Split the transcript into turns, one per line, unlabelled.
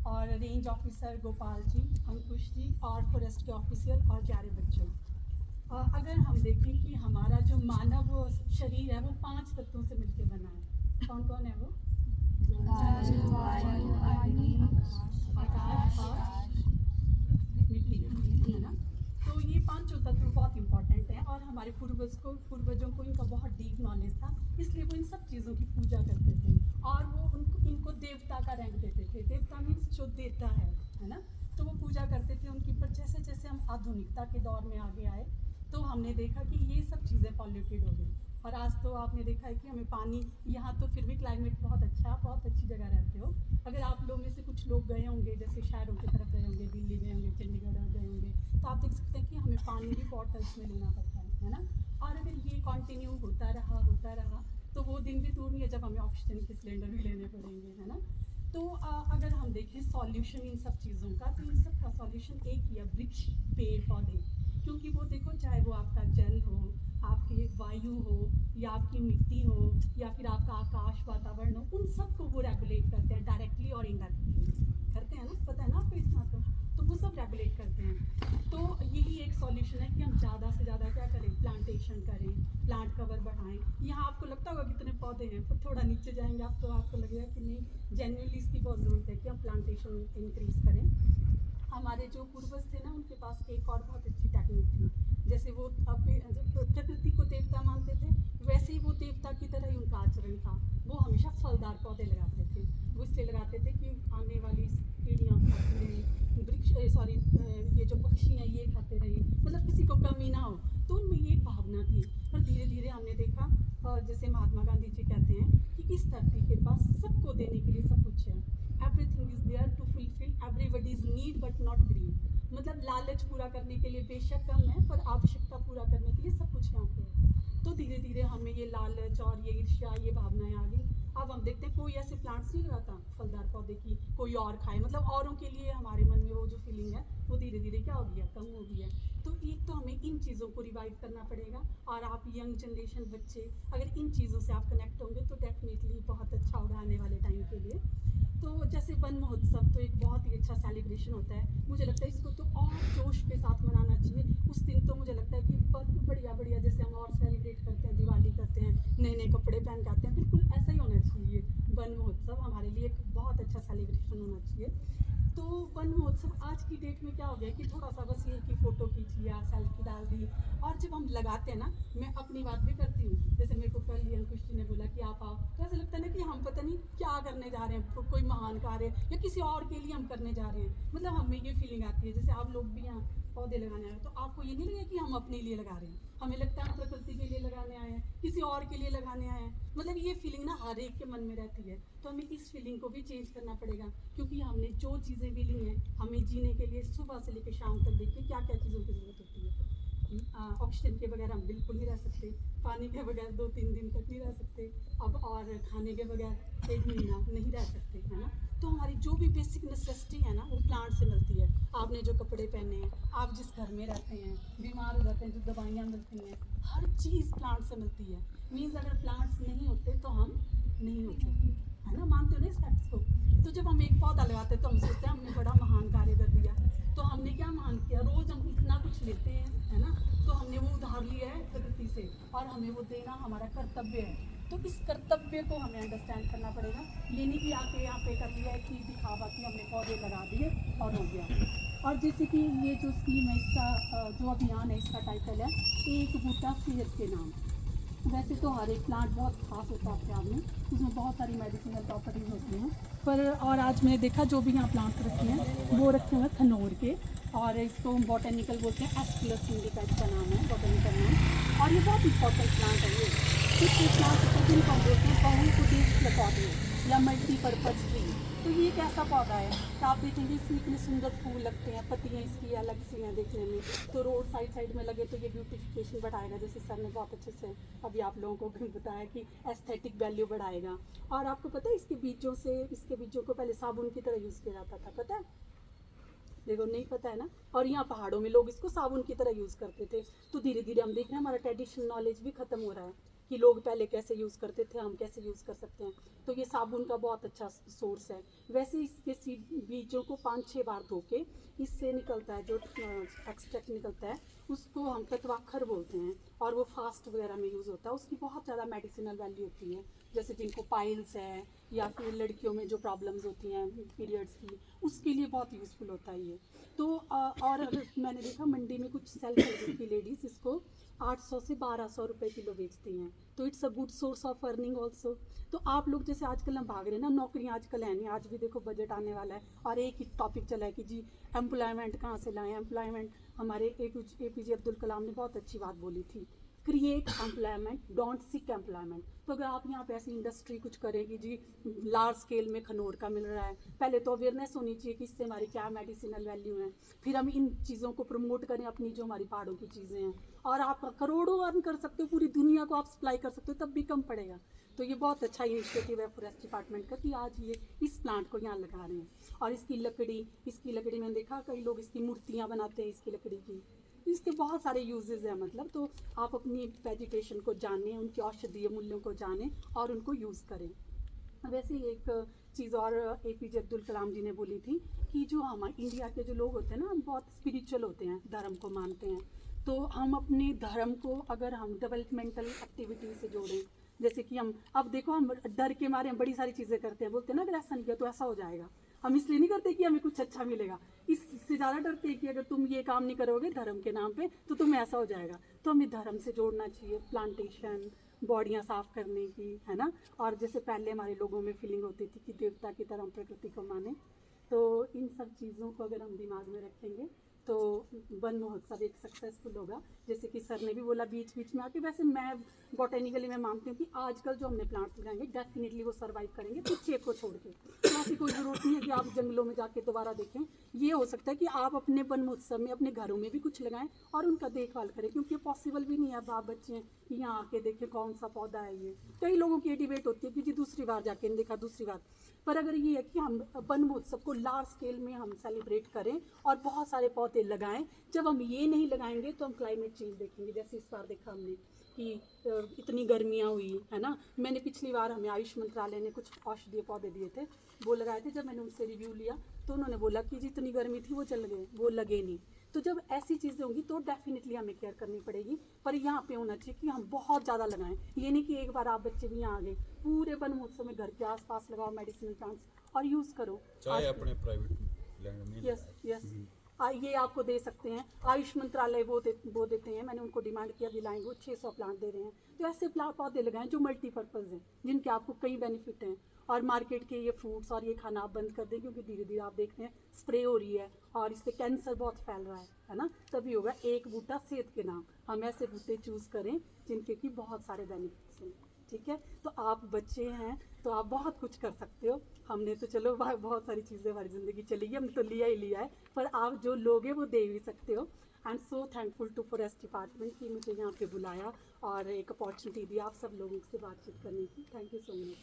और range officer Gopal ji, अंकुश जी और forest के ऑफिसर और प्यारे बच्चों, अगर हम देखें कि हमारा जो मानव शरीर है वो 5 तत्वों से मिलकर बना है। कौन कौन है वो? आकाश और मिट्टी, है ना। तो ये 5 तत्व बहुत इंपॉर्टेंट हैं और हमारे पूर्वजों को इनका बहुत डीप नॉलेज था, इसलिए वो इन सब चीज़ों की पूजा करते थे और वो इनको देवता का रैंक देते थे। देवता मीन्स जो देता है ना। तो वो पूजा करते थे उनकी। पर जैसे जैसे हम आधुनिकता के दौर में आगे आए तो हमने देखा कि ये सब चीज़ें पॉल्यूटेड हो गई। और आज तो आपने देखा है कि हमें पानी, यहाँ तो फिर भी क्लाइमेट बहुत अच्छा, आप बहुत अच्छी जगह रहते हो। अगर आप लोग में से कुछ लोग गए होंगे, जैसे शहरों की तरफ गए होंगे, दिल्ली गए होंगे, चंडीगढ़ गए होंगे, तो आप देख सकते हैं कि हमें पानी भी बॉटल्स में लेना पड़ता है ना। और अगर ये कंटिन्यू होता रहा तो वो दिन भी दूर नहीं है जब हमें ऑक्सीजन के सिलेंडर भी लेने पड़ेंगे, है ना। तो अगर हम देखें सॉल्यूशन इन सब चीज़ों का, तो इन सब का सॉल्यूशन एक ही है, वृक्ष, पेड़ पौधे। क्योंकि वो देखो, चाहे वो आपका जल हो, आपकी वायु हो, या आपकी मिट्टी हो, या फिर आपका आकाश वातावरण हो, उन सबको वो रेगुलेट करते हैं डायरेक्टली और इनडायरेक्टली करते हैं ना। पता है ना आपको इतना? तो वो सब रेगुलेट करते हैं। तो यही एक सॉल्यूशन है कि हम ज़्यादा से ज़्यादा क्या करें, प्लांटेशन करें, प्लांट कवर बढ़ाएं। यहाँ आपको लगता होगा कितने पौधे हैं, पर थोड़ा नीचे जाएंगे आप तो आपको लगेगा कि नहीं, जेन्युइनली इसकी बहुत ज़रूरत है कि हम प्लांटेशन इंक्रीज करें। हमारे जो पूर्वज थे ना, उनके पास एक और बहुत अच्छी टेक्निक थी। जैसे वो प्रकृति को देवता मानते थे, वैसे ही वो देवता की तरह ही उनका आचरण था। वो हमेशा फलदार पौधे लगाते थे। वो इसलिए लगाते थे कि आने वाली पीढ़ियाँ खाती रहें, वृक्ष सॉरी ये जो पक्षी हैं ये खाते रहें, मतलब किसी को कमी ना हो। तो उनमें ये भावना थी। पर धीरे धीरे हमने देखा, जैसे महात्मा गांधी जी कहते हैं कि इस धरती के पास सबको देने के लिए सब कुछ है। Everything is there to fulfil everybody's need but not greed. मतलब लालच पूरा करने के लिए बेशक कम है, पर आवश्यकता पूरा करने के लिए सब कुछ यहाँ पे है। तो धीरे धीरे हमें ये लालच और ये ईर्ष्या, ये भावनाएं आ गई। अब हम देखते हैं कोई ऐसे प्लांट्स नहीं लगाता फलदार पौधे की कोई और खाए, मतलब औरों के लिए हमारे मन में वो जो फीलिंग है वो धीरे धीरे क्या हो गया, कम हो गई है। तो एक तो हमें इन चीज़ों को रिवाइव करना पड़ेगा। और आप यंग जनरेशन बच्चे अगर इन चीज़ों से आप कनेक्ट होंगे तो डेफिनेटली बहुत अच्छा होगा आने वाले टाइम के लिए। तो जैसे वन महोत्सव तो एक बहुत ही अच्छा सेलिब्रेशन होता है। मुझे लगता है इसको तो और जोश के साथ मनाना चाहिए। उस दिन तो मुझे लगता है कि बढ़िया बढ़िया जैसे हम और सेलिब्रेट करते हैं, दिवाली करते हैं, नए नए कपड़े पहन के आते हैं, बिल्कुल ऐसा ही होना चाहिए। वन महोत्सव हमारे लिए एक बहुत अच्छा सेलिब्रेशन होना चाहिए। तो वन महोत्सव आज की डेट में क्या हो गया कि थोड़ा सा बस ये कि फ़ोटो खींच लिया, सेल्फी डाल दी। और जब हम लगाते हैं ना, मैं अपनी बात भी करती हूँ, जैसे मेरे को कल अंकुश जी ने बोला कि आप आओ, तो ऐसा लगता है ना कि हम पता नहीं क्या करने जा रहे हैं, कोई महान कार्य या किसी और के लिए हम करने जा रहे हैं। मतलब हमें ये फीलिंग आती है जैसे आप लोग भी यहाँ पौधे लगाने आए, तो आपको ये नहीं लगे कि हम अपने लिए लगा रहे हैं। हमें लगता है हम प्रकृति के लिए लगाने आए हैं, किसी और के लिए लगाने आए हैं। मतलब ये फीलिंग ना हर एक के मन में रहती है। तो हमें इस फीलिंग को भी चेंज करना पड़ेगा, क्योंकि हमने जो चीज़ें भी ली हैं, हमें जीने के लिए सुबह से लेकर शाम तक देखिए क्या क्या चीज़ों की ज़रूरत होती है। ऑक्सीजन के बगैर हम बिल्कुल नहीं रह सकते, पानी के बगैर 2-3 दिन तक नहीं रह सकते, अब और खाने के बगैर 1 महीना नहीं रह सकते, है ना। तो हमारी जो भी बेसिक नेसेसिटी है ना, वो प्लांट से मिलती है। आपने जो कपड़े पहने हैं, आप जिस घर में रहते हैं, बीमार हो जाते हैं, जो दवाइयाँ मिलती हैं, हर चीज़ प्लांट से मिलती है। मीन्स अगर प्लांट्स नहीं होते तो हम नहीं होते, है ना। मानते हो ना इस फैक्ट्स को? तो जब हम एक पौधा लगाते हैं तो हम सोचते हैं हमने बड़ा महान कार्य कर दिया। तो हमने क्या महान किया? रोज हम इतना कुछ लेते हैं, है ना। तो हमने वो उधार लिया है प्रकृति से और हमें वो देना हमारा कर्तव्य है। तो इस कर्तव्य को हमें अंडरस्टैंड करना पड़ेगा। ये नहीं कि आके यहाँ पे कर लिया है कि दिखावा कि हमने पौधे लगा दिए और हो गया। और जैसे कि ये जो स्कीम है, इसका जो अभियान है, इसका टाइटल है एक बूटा सेहत के नाम। वैसे तो हर एक प्लांट बहुत खास होता है अपने आप में, उसमें बहुत सारी मेडिसिनल प्रॉपर्टीज़ होती हैं। पर और आज मैंने देखा जो भी यहाँ प्लांट्स रखे हैं वो रखे हुए हैं खनौर के, और इसको बॉटेनिकल बोलते हैं, एस्कुलस इंडिका इसका नाम है, बॉटेनिकल नाम। और ये बहुत इंपॉर्टेंट प्लांट है। ये कुछ प्लांट होते हैं जिनको हम बोलते हैं बहुउद्देश्य पौधे या मल्टीपर्पज़ ट्री। तो ये एक ऐसा पौधा है तो आप देखेंगे इसमें इतने सुंदर फूल लगते हैं, पत्तियाँ इसकी अलग सी हैं देखने में। तो रोड साइड में लगे तो ये ब्यूटिफिकेशन बढ़ाएगा, जैसे सर ने बहुत अच्छे से अभी आप लोगों को बताया कि एस्थेटिक वैल्यू बढ़ाएगा। और आपको पता है इसके बीजों को पहले साबुन की तरह यूज़ किया जाता था, पता है? देखो, नहीं पता है ना। और यहाँ पहाड़ों में लोग इसको साबुन की तरह यूज़ करते थे। तो धीरे धीरे हम देख रहे हैं हमारा ट्रेडिशनल नॉलेज भी खत्म हो रहा है। कि लोग पहले कैसे यूज़ करते थे, हम कैसे यूज़ कर सकते हैं। तो ये साबुन का बहुत अच्छा सोर्स है। वैसे इसके सीड बीजों को 5-6 बार धो के इससे निकलता है जो एक्सट्रैक्ट निकलता है, उसको हम तत्वाखर बोलते हैं, और वो फास्ट वगैरह में यूज़ होता है। उसकी बहुत ज़्यादा मेडिसिनल वैल्यू होती है, जैसे जिनको पाइल्स है या फिर लड़कियों में जो प्रॉब्लम्स होती हैं पीरियड्स की, उसके लिए बहुत यूज़फुल होता है ये। तो और अगर मैंने देखा मंडी में कुछ सेल्फ हेल्प ग्रुप की लेडीज़ इसको 800 से 1200 रुपये किलो बेचती हैं, तो it's a good source of earning also. तो आप लोग जैसे आजकल हम भाग रहे हैं ना, नौकरियां आजकल है नहीं, आज भी देखो बजट आने वाला है और एक ही टॉपिक चला है कि जी एम्प्लॉयमेंट कहाँ से लाएं। एम्प्लॉयमेंट, हमारे APJ अब्दुल कलाम ने बहुत अच्छी बात बोली थी, create employment, don't sick employment. तो अगर आप यहाँ पे ऐसी इंडस्ट्री कुछ करेंगी जी, लार्ज स्केल में खनौर का मिल रहा है, पहले तो अवेयरनेस होनी चाहिए कि इससे हमारी क्या मेडिसिनल वैल्यू है, फिर हम इन चीज़ों को प्रमोट करें, अपनी जो हमारी पहाड़ों की चीज़ें हैं, और आप करोड़ों अर्न कर सकते हो, पूरी दुनिया को आप सप्लाई कर सकते हो, तब भी कम पड़ेगा। तो ये बहुत अच्छा इनिशिएटिव है फॉरेस्ट डिपार्टमेंट का कि आज ये इस प्लांट को यहाँ लगा रहे हैं। और इसकी लकड़ी मैंने देखा कई लोग इसकी मूर्तियाँ बनाते हैं इसकी लकड़ी की, इसके बहुत सारे यूजेस हैं मतलब। तो आप अपनी वेजिटेशन को जानें, उनके औषधीय मूल्यों को जानें और उनको यूज़ करें। वैसे ही एक चीज़ और APJ अब्दुल कलाम जी ने बोली थी कि जो हमारे इंडिया के जो लोग होते हैं ना, बहुत स्पिरिचुअल होते हैं, धर्म को मानते हैं, तो हम अपने धर्म को अगर हम डेवलपमेंटल एक्टिविटी से जोड़ें, जैसे कि हम अब देखो, हम डर के मारे हम बड़ी सारी चीज़ें करते हैं, बोलते हैं ना अगर ऐसा नहीं किया तो ऐसा हो जाएगा। हम इसलिए नहीं करते कि हमें कुछ अच्छा मिलेगा, इससे ज़्यादा डरते हैं कि अगर तुम ये काम नहीं करोगे धर्म के नाम पे तो तुम्हें ऐसा हो जाएगा। तो हमें धर्म से जोड़ना चाहिए, प्लांटेशन, बॉडियाँ साफ़ करने की, है ना। और जैसे पहले हमारे लोगों में फीलिंग होती थी कि देवता की तरह हम प्रकृति को माने, तो इन सब चीज़ों को अगर हम दिमाग में रखेंगे तो वन महोत्सव एक सक्सेसफुल होगा। जैसे कि सर ने भी बोला बीच बीच में आके, वैसे मैं बॉटेनिकली मैं मानती हूँ कि आजकल जो हमने प्लांट्स लगाएंगे डेफिनेटली वो सर्वाइव करेंगे कुछ एक को छोड़ के। तो ऐसी कोई ज़रूरत नहीं है कि आप जंगलों में जाके दोबारा देखें। ये हो सकता है कि आप अपने वन महोत्सव में अपने घरों में भी कुछ लगाएं और उनका देखभाल करें, क्योंकि पॉसिबल भी नहीं है बाप बच्चे हैं कि यहाँ आके देखें कौन सा पौधा है ये। कई लोगों की ये डिबेट होती है कि जी दूसरी बार जाके नहीं देखा, दूसरी बार। पर अगर ये है कि हम वन महोत्सव को लार्ज स्केल में हम सेलिब्रेट करें और बहुत सारे पौधे लगाएं, जब हम ये नहीं लगाएंगे तो हम क्लाइमेट चेंज देखेंगे। जैसे इस बार देखा हमने कि इतनी गर्मियाँ हुई है ना। मैंने पिछली बार, हमें आयुष मंत्रालय ने कुछ औषधीय पौधे दिए थे, वो लगाए थे। जब मैंने उनसे रिव्यू लिया तो उन्होंने बोला कि जितनी गर्मी थी वो चल गए, वो लगे नहीं। तो जब ऐसी चीज़ें होंगी तो डेफिनेटली हमें केयर करनी पड़ेगी। पर यहाँ पे होना चाहिए कि हम बहुत ज़्यादा लगाएं, ये नहीं कि एक बार आप बच्चे भी यहाँ आ गए, पूरे वन महोत्सव में घर के आसपास लगाओ मेडिसिनल प्लांट्स और यूज़ करो।
चाहे अपने प्राइवेट लैंड में।
यस यस, ये आपको दे सकते हैं, आयुष मंत्रालय वो देते हैं। मैंने उनको डिमांड किया दिलाएंगे, वो 600 प्लांट दे रहे हैं। तो ऐसे पौधे लगाएं जो मल्टीपर्पज़ हैं, जिनके आपको कई बेनिफिट हैं। और मार्केट के ये फ्रूट्स और ये खाना आप बंद कर दें, क्योंकि धीरे धीरे आप देख रहे हैं स्प्रे हो रही है और इससे कैंसर बहुत फैल रहा है ना। तभी होगा एक बूटा सेहत के नाम। हम ऐसे बूटे चूज़ करें जिनके की बहुत सारे बेनिफिट्स हैं, ठीक है। तो आप बच्चे हैं तो आप बहुत कुछ कर सकते हो। हमने तो चलो बहुत सारी चीज़ें हमारी ज़िंदगी चलेगी, हमने तो लिया ही लिया है, पर आप जो लोगे वो दे भी सकते हो। I am so thankful to forest department कि मुझे यहाँ पे बुलाया और एक अपॉर्चुनिटी दी आप सब लोगों से बातचीत करने की। Thank you so much.